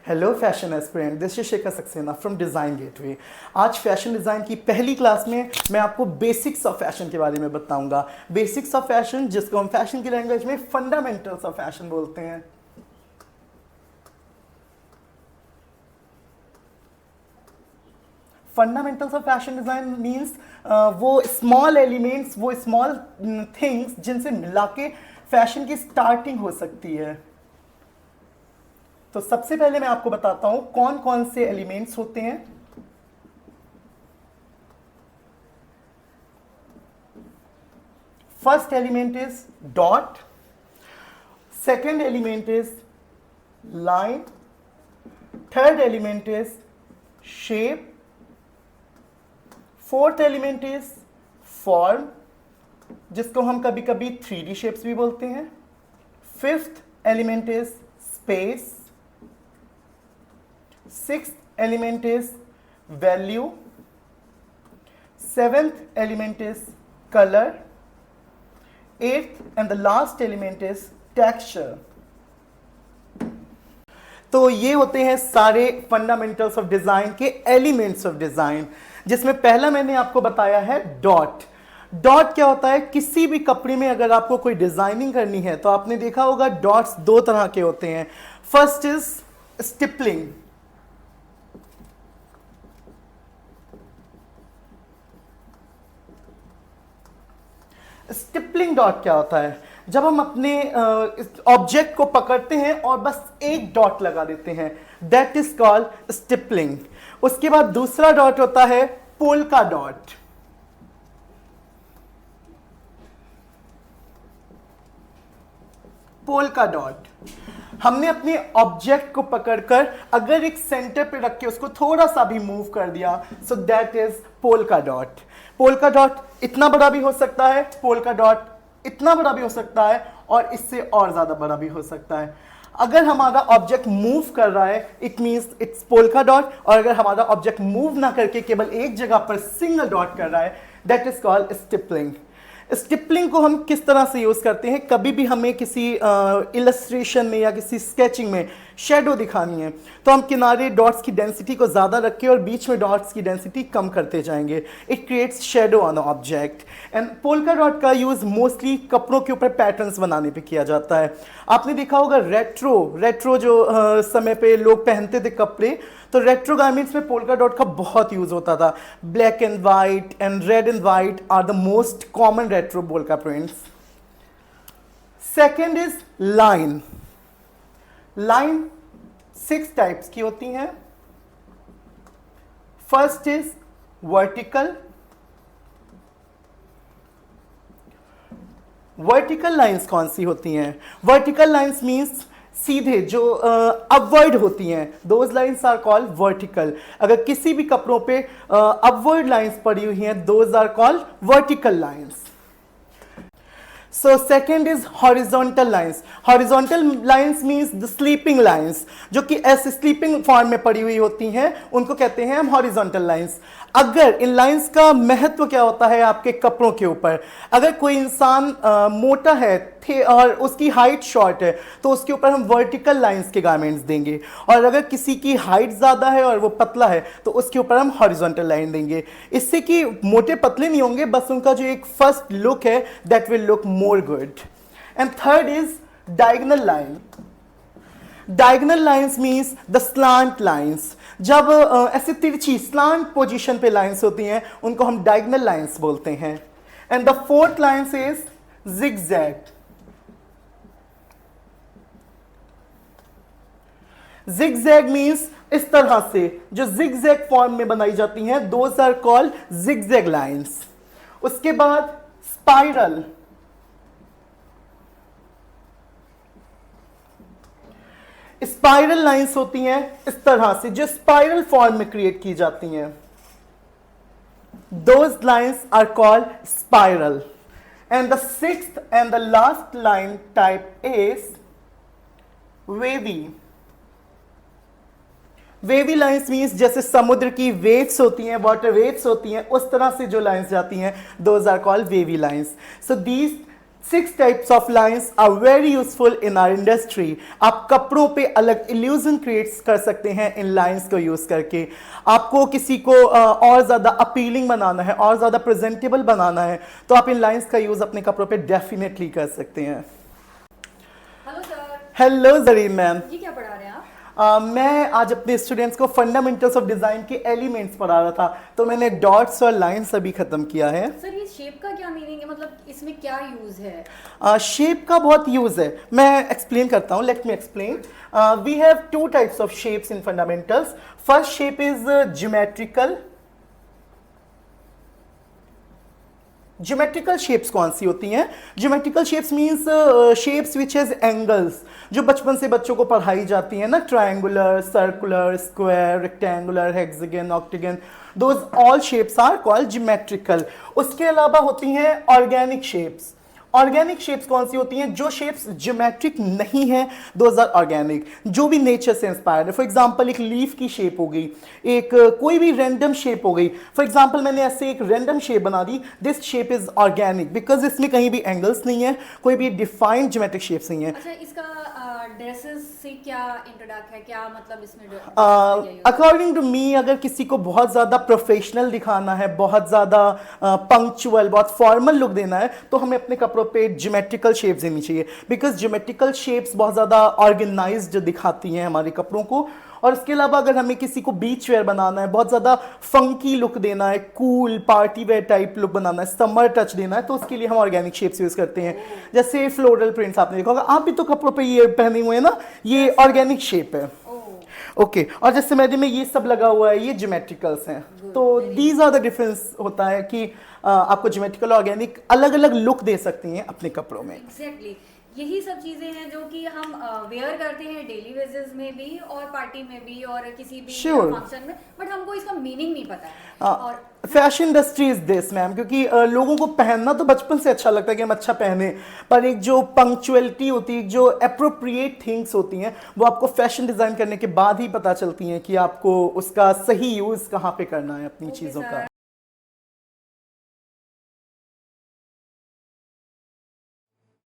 Hello fashion aspirant, this is Shekhar Saxena from design gateway. आज fashion design की पहली class में मैं आपको बेसिक्स ऑफ फैशन के बारे में बताऊंगा। बेसिक्स ऑफ फैशन, जिसको हम फैशन की लैंग्वेज में फंडामेंटल्स ऑफ फैशन बोलते हैं। Fundamentals of fashion design means वो स्मॉल एलिमेंट्स, वो स्मॉल थिंग्स जिनसे मिला के फैशन की स्टार्टिंग हो सकती है। तो सबसे पहले मैं आपको बताता हूं कौन कौन से एलिमेंट्स होते हैं। First element is dot, second element is line, third element is shape, fourth element is form, जिसको हम कभी कभी 3D शेप्स भी बोलते हैं। Fifth element is space, sixth element is value, seventh element is color, eighth and the last element is texture। तो ये होते हैं सारे फंडामेंटल्स ऑफ डिजाइन के एलिमेंट्स ऑफ डिजाइन, जिसमें पहला मैंने आपको बताया है डॉट। डॉट क्या होता है? किसी भी कपड़े में अगर आपको कोई डिजाइनिंग करनी है तो आपने देखा होगा डॉट्स दो तरह के होते हैं। First is stippling. Stippling dot क्या होता है? जब हम अपने ऑब्जेक्ट को पकड़ते हैं और बस एक डॉट लगा देते हैं, दैट इज कॉल्ड स्टिपलिंग। उसके बाद दूसरा डॉट होता है पोल्का डॉट। पोल्का डॉट, हमने अपने ऑब्जेक्ट को पकड़कर अगर एक सेंटर पे रख के उसको थोड़ा सा भी मूव कर दिया, so that is polka dot. Polka dot इतना बड़ा भी हो सकता है, पोल्का डॉट इतना बड़ा भी हो सकता है, और इससे और ज्यादा बड़ा भी हो सकता है। अगर हमारा ऑब्जेक्ट मूव कर रहा है, it means it's polka dot, और अगर हमारा ऑब्जेक्ट मूव ना करके केवल एक जगह पर सिंगल डॉट कर रहा है, that is called stippling. Stippling को हम किस तरह से यूज करते हैं? कभी भी हमें किसी इलस्ट्रेशन में या किसी स्केचिंग में शेडो दिखानी है तो हम किनारे डॉट्स की डेंसिटी को ज़्यादा रख के और बीच में डॉट्स की डेंसिटी कम करते जाएंगे। It creates shadow on object. And polka dot का यूज़ मोस्टली कपड़ों के ऊपर पैटर्न्स बनाने पे किया जाता है। आपने देखा होगा रेट्रो जो समय पे लोग पहनते थे कपड़े, तो रेट्रो गारमेंट्स में पोल्का डॉट का बहुत यूज होता था। Black and white and red and white are the most common retro polka prints. Second is line. Line 6 types की होती हैं। First is vertical. Vertical lines कौन सी होती हैं? वर्टिकल लाइंस मींस सीधे जो अपवर्ड होती हैं, those lines are called vertical. अगर किसी भी कपड़ों पे अपवर्ड लाइंस पड़ी हुई हैं, those are called vertical lines. So second is horizontal lines. Horizontal lines means the sleeping lines, जो कि ऐसे स्लीपिंग फॉर्म में पड़ी हुई होती हैं, उनको कहते हैं हम horizontal lines। अगर इन लाइंस का महत्व क्या होता है आपके कपड़ों के ऊपर? अगर कोई इंसान मोटा है और उसकी हाइट शॉर्ट है तो उसके ऊपर हम वर्टिकल लाइंस के गारमेंट्स देंगे, और अगर किसी की हाइट ज़्यादा है और वो पतला है तो उसके ऊपर हम हॉरिजॉन्टल लाइन देंगे। इससे कि मोटे पतले नहीं होंगे, बस उनका जो एक फर्स्ट लुक है that will look more good. And third is diagonal line. Diagonal lines means the slant lines. जब ऐसे तिरछी स्लांट पोजीशन पे लाइंस होती हैं उनको हम डायगोनल लाइंस बोलते हैं। And the fourth lines is zigzag. Zigzag means इस तरह से जो जिगजैग फॉर्म में बनाई जाती हैं, those are called zigzag lines. उसके बाद स्पाइरल। स्पाइरल लाइंस होती हैं इस तरह से, जो स्पाइरल फॉर्म में क्रिएट की जाती हैं, those lines are called spiral. And the sixth and the last line type is wavy. Wavy lines means जैसे समुद्र की वेव्स होती हैं, वाटर वेव्स होती हैं, उस तरह से जो लाइंस जाती हैं, those are called wavy lines. So these 6 types of lines are very useful in our industry. आप कपड़ों पे अलग इल्यूजन क्रिएट कर सकते हैं इन लाइंस को यूज करके। आपको किसी को और ज्यादा अपीलिंग बनाना है, और ज्यादा प्रेजेंटेबल बनाना है, तो आप इन लाइंस का यूज अपने कपड़ों पे डेफिनेटली कर सकते हैं। Hello sir. Hello Zareen ma'am. ये क्या पढ़ा रहे हैं आप? मैं आज अपने स्टूडेंट्स को फंडामेंटल्स ऑफ डिजाइन के एलिमेंट्स पढ़ा रहा था, तो मैंने डॉट्स और लाइंस अभी खत्म किया है। सर ये शेप का क्या मीनिंग है, मतलब इसमें क्या यूज है? शेप का बहुत यूज है, मैं एक्सप्लेन करता हूँ। Let me explain. We have 2 types of shapes in fundamentals. First shape is geometrical. Geometrical shapes कौन सी होती हैं? Geometrical shapes means shapes which has angles, जो बचपन से बच्चों को पढ़ाई जाती है ना, triangular, circular, square, rectangular, hexagon, octagon, those all shapes are called geometrical. उसके अलावा होती हैं ऑर्गेनिक शेप्स। ऑर्गेनिक शेप्स कौन सी होती हैं? जो शेप्स ज्योमेट्रिक नहीं है, दोज आर ऑर्गेनिक, जो भी नेचर से इंस्पायर्ड है। फॉर एग्जांपल एक लीफ की शेप हो गई, एक कोई भी रैंडम शेप हो गई। फॉर एग्जांपल मैंने ऐसे एक रैंडम शेप बना दी, this shape is organic because इसमें कहीं भी एंगल्स नहीं है, कोई भी डिफाइंड ज्योमेट्रिक शेप्स नहीं है। अच्छा, इसका ड्रेसेस से क्या इंटरडक्ट है, क्या मतलब इसमें? अकॉर्डिंग टू मी, अगर किसी को बहुत ज़्यादा प्रोफेशनल दिखाना है, बहुत ज़्यादा पंक्चुअल, बहुत फॉर्मल लुक देना है, तो हमें अपने कपड़ों पे ज्योमेट्रिकल शेप्स देनी चाहिए, बिकॉज ज्योमेट्रिकल शेप्स बहुत ज़्यादा ऑर्गेनाइज्ड दिखाती हैं हमारे कपड़ों को। और इसके अलावा अगर हमें किसी को बीच वेयर बनाना है, बहुत ज़्यादा फंकी लुक देना है, cool party wear type look बनाना है, समर टच देना है, तो उसके लिए हम ऑर्गेनिक शेप्स यूज़ करते हैं। जैसे फ्लोरल प्रिंट्स आपने देखा होगा, आप भी तो कपड़ों पे ये पहने हुए हैं ना, ये ऑर्गेनिक शेप है। ओके और जैसे मेरे में ये सब लगा हुआ है, ये ज्योमेट्रिकल्स हैं। तो दीज आर द डिफरेंस होता है कि आपको ज्योमेट्रिकल ऑर्गेनिक अलग अलग लुक दे सकती हैं अपने कपड़ों में। एग्जैक्टली यही सब चीजें हैं जो कि हम वेयर करते हैं डेली बेसिस में भी और पार्टी में भी और किसी भी फंक्शन में, बट हमको इसका मीनिंग नहीं पता है। और fashion industry is this ma'am, क्योंकि लोगों को पहनना तो बचपन से अच्छा लगता है कि हम अच्छा पहने, पर एक जो पंक्चुअलिटी होती है, जो अप्रोप्रिएट थिंग्स होती हैं, वो आपको फैशन डिजाइन करने के बाद ही पता चलती हैं कि आपको उसका सही यूज कहाँ पे करना है अपनी चीज़ों का।